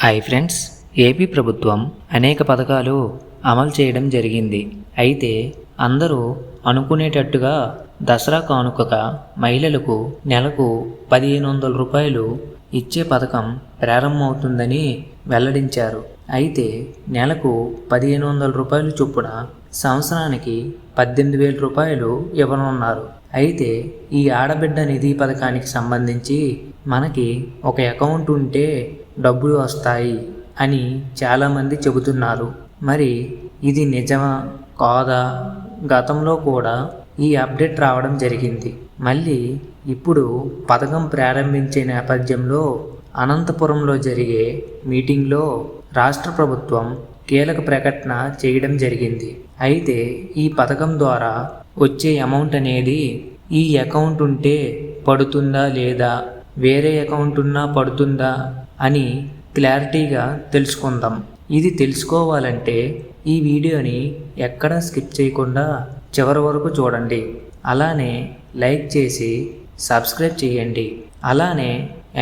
Hi friends, AP ప్రభుత్వం అనేక పథకాలు అమలు చేయడం జరిగింది. అయితే అందరూ అనుకునేటట్టుగా దసరా కానుకగా మహిళలకు నెలకు 1500 రూపాయలు ఇచ్చే పథకం ప్రారంభమవుతుందని వెల్లడించారు. అయితే నెలకు 1500 రూపాయలు చొప్పున సంవత్సరానికి 18,000 రూపాయలు ఇవ్వనున్నారు. అయితే ఈ ఆడబిడ్డ నిధి పథకానికి సంబంధించి మనకి ఒక అకౌంట్ ఉంటే డబ్బులు వస్తాయి అని చాలామంది చెబుతున్నారు. మరి ఇది నిజమా కాదా? గతంలో కూడా ఈ అప్డేట్ రావడం జరిగింది. మళ్ళీ ఇప్పుడు పథకం ప్రారంభించే నేపథ్యంలో అనంతపురంలో జరిగే మీటింగ్లో రాష్ట్ర ప్రభుత్వం కీలక ప్రకటన చేయడం జరిగింది. అయితే ఈ పథకం ద్వారా వచ్చే అమౌంట్ అనేది ఈ అకౌంట్ ఉంటే పడుతుందా లేదా, వేరే అకౌంట్ ఉన్నా పడుతుందా అని క్లారిటీగా తెలుసుకుందాం. ఇది తెలుసుకోవాలంటే ఈ వీడియోని ఎక్కడా స్కిప్ చేయకుండా చివరి వరకు చూడండి. అలానే లైక్ చేసి సబ్స్క్రైబ్ చేయండి. అలానే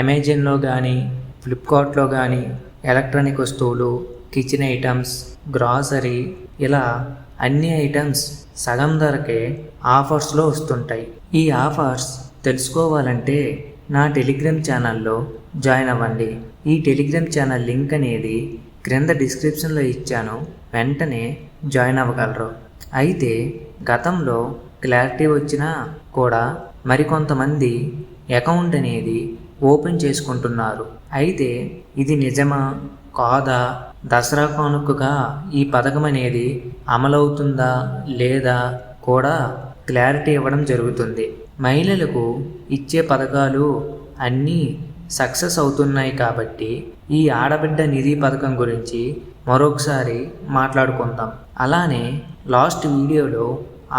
అమెజాన్లో కానీ ఫ్లిప్కార్ట్లో కానీ ఎలక్ట్రానిక్ వస్తువులు, కిచెన్ ఐటమ్స్, గ్రాసరీ ఇలా అన్ని ఐటమ్స్ సగం ధరకే ఆఫర్స్లో వస్తుంటాయి. ఈ ఆఫర్స్ తెలుసుకోవాలంటే నా టెలిగ్రామ్ ఛానల్లో జాయిన్ అవ్వండి. ఈ టెలిగ్రామ్ ఛానల్ లింక్ అనేది క్రింద డిస్క్రిప్షన్లో ఇచ్చాను, వెంటనే జాయిన్ అవ్వగలరు. అయితే గతంలో క్లారిటీ వచ్చినా కూడా మరికొంతమంది అకౌంట్ అనేది ఓపెన్ చేసుకుంటున్నారు. అయితే ఇది నిజమా కాదా, దసరా కానుకగా ఈ పథకం అనేది అమలవుతుందా లేదా కూడా క్లారిటీ ఇవ్వడం జరుగుతుంది. మహిళలకు ఇచ్చే పథకాలు అన్నీ సక్సెస్ అవుతున్నాయి కాబట్టి ఈ ఆడబిడ్డ నిధి పథకం గురించి మరొకసారి మాట్లాడుకుందాం. అలానే లాస్ట్ వీడియోలో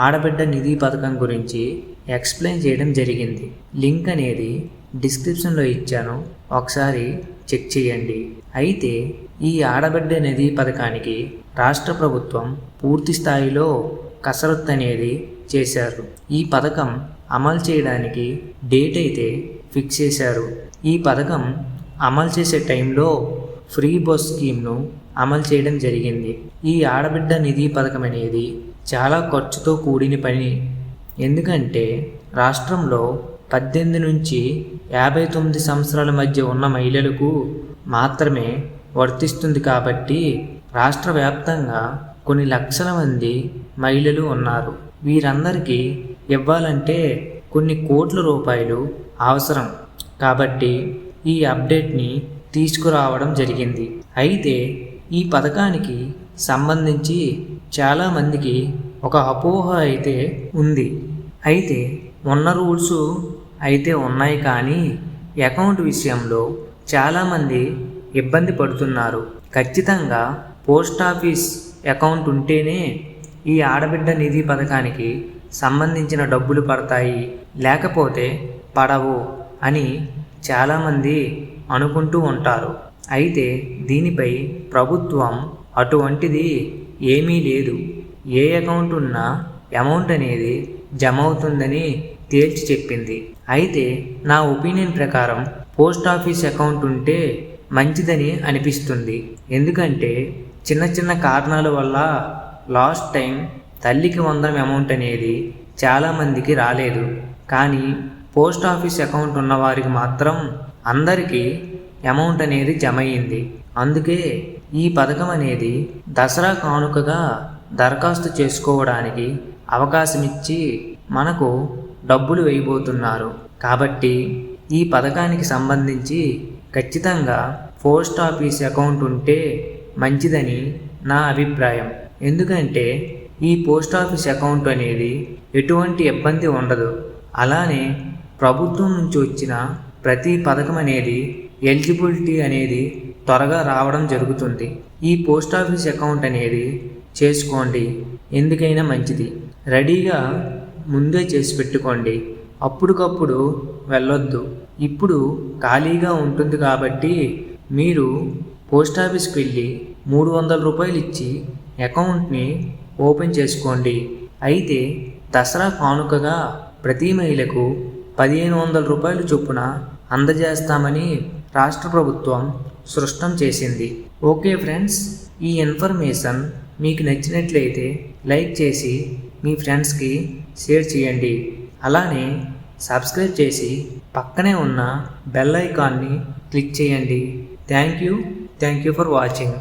ఆడబిడ్డ నిధి పథకం గురించి ఎక్స్ప్లెయిన్ చేయడం జరిగింది. లింక్ అనేది డిస్క్రిప్షన్లో ఇచ్చాను, ఒకసారి చెక్ చేయండి. అయితే ఈ ఆడబిడ్డ నిధి పథకానికి రాష్ట్ర ప్రభుత్వం పూర్తి స్థాయిలో కసరత్తు అనేది చేశారు. ఈ పథకం అమలు చేయడానికి డేట్ అయితే ఫిక్స్ చేశారు. ఈ పథకం అమలు చేసే టైంలో ఫ్రీ బస్ స్కీమ్ను అమలు చేయడం జరిగింది. ఈ ఆడబిడ్డ నిధి పథకం అనేది చాలా ఖర్చుతో కూడిన పని. ఎందుకంటే రాష్ట్రంలో 18 నుంచి 59 సంవత్సరాల మధ్య ఉన్న మహిళలకు మాత్రమే వర్తిస్తుంది. కాబట్టి రాష్ట్ర వ్యాప్తంగా కొన్ని లక్షల మంది మహిళలు ఉన్నారు. వీరందరికీ ఇవ్వాలంటే కొన్ని కోట్ల రూపాయలు అవసరం. కాబట్టి ఈ అప్డేట్ని తీసుకురావడం జరిగింది. అయితే ఈ పథకానికి సంబంధించి చాలామందికి ఒక అపోహ అయితే ఉంది. అయితే ఉన్న రూల్స్ అయితే ఉన్నాయి, కానీ అకౌంట్ విషయంలో చాలామంది ఇబ్బంది పడుతున్నారు. ఖచ్చితంగా పోస్ట్ ఆఫీస్ అకౌంట్ ఉంటేనే ఈ ఆడబిడ్డ నిధి పథకానికి సంబంధించిన డబ్బులు పడతాయి, లేకపోతే పడవు అని చాలామంది అనుకుంటూ ఉంటారు. అయితే దీనిపై ప్రభుత్వం అటువంటిది ఏమీ లేదు. ఏ అకౌంట్ ఉన్నా అమౌంట్ అనేది జమ అవుతుందని తేల్చి చెప్పింది. అయితే నా ఒపీనియన్ ప్రకారం పోస్ట్ ఆఫీస్ అకౌంట్ ఉంటే మంచిదని అనిపిస్తుంది. ఎందుకంటే చిన్న చిన్న కారణాల వల్ల లాస్ట్ టైం తల్లికి వందనం అమౌంట్ అనేది చాలామందికి రాలేదు. కానీ పోస్ట్ ఆఫీస్ అకౌంట్ ఉన్నవారికి మాత్రం అందరికీ అమౌంట్ అనేది జమ అయింది. అందుకే ఈ పథకం అనేది దసరా కానుకగా దరఖాస్తు చేసుకోవడానికి అవకాశం ఇచ్చి మనకు డబ్బులు వేయబోతున్నారు. కాబట్టి ఈ పథకానికి సంబంధించి ఖచ్చితంగా పోస్ట్ ఆఫీస్ అకౌంట్ ఉంటే మంచిదని నా అభిప్రాయం. ఎందుకంటే ఈ పోస్ట్ ఆఫీస్ అకౌంట్ అనేది ఎటువంటి ఇబ్బంది ఉండదు. అలానే ప్రభుత్వం నుంచి వచ్చిన ప్రతి పథకం అనేది ఎలిజిబిలిటీ అనేది త్వరగా రావడం జరుగుతుంది. ఈ పోస్ట్ ఆఫీస్ అకౌంట్ అనేది చేసుకోండి, ఎందుకైనా మంచిది. రెడీగా ముందే చేసి పెట్టుకోండి, అప్పటికప్పుడు వెళ్ళొద్దు. ఇప్పుడు ఖాళీగా ఉంటుంది కాబట్టి మీరు పోస్ట్ ఆఫీస్కి వెళ్ళి 300 రూపాయలు ఇచ్చి అకౌంట్ని ఓపెన్ చేసుకోండి. అయితే దసరా కానుకగా ప్రతి మహిళకు 1500 రూపాయలు చొప్పున అందజేస్తామని రాష్ట్ర ప్రభుత్వం సృష్టం చేసింది. ఓకే ఫ్రెండ్స్, ఈ ఇన్ఫర్మేషన్ మీకు నచ్చినట్లయితే లైక్ చేసి మీ ఫ్రెండ్స్కి షేర్ చేయండి. అలానే సబ్స్క్రైబ్ చేసి పక్కనే ఉన్న బెల్ ఐకాన్ని క్లిక్ చేయండి. Thank you for watching.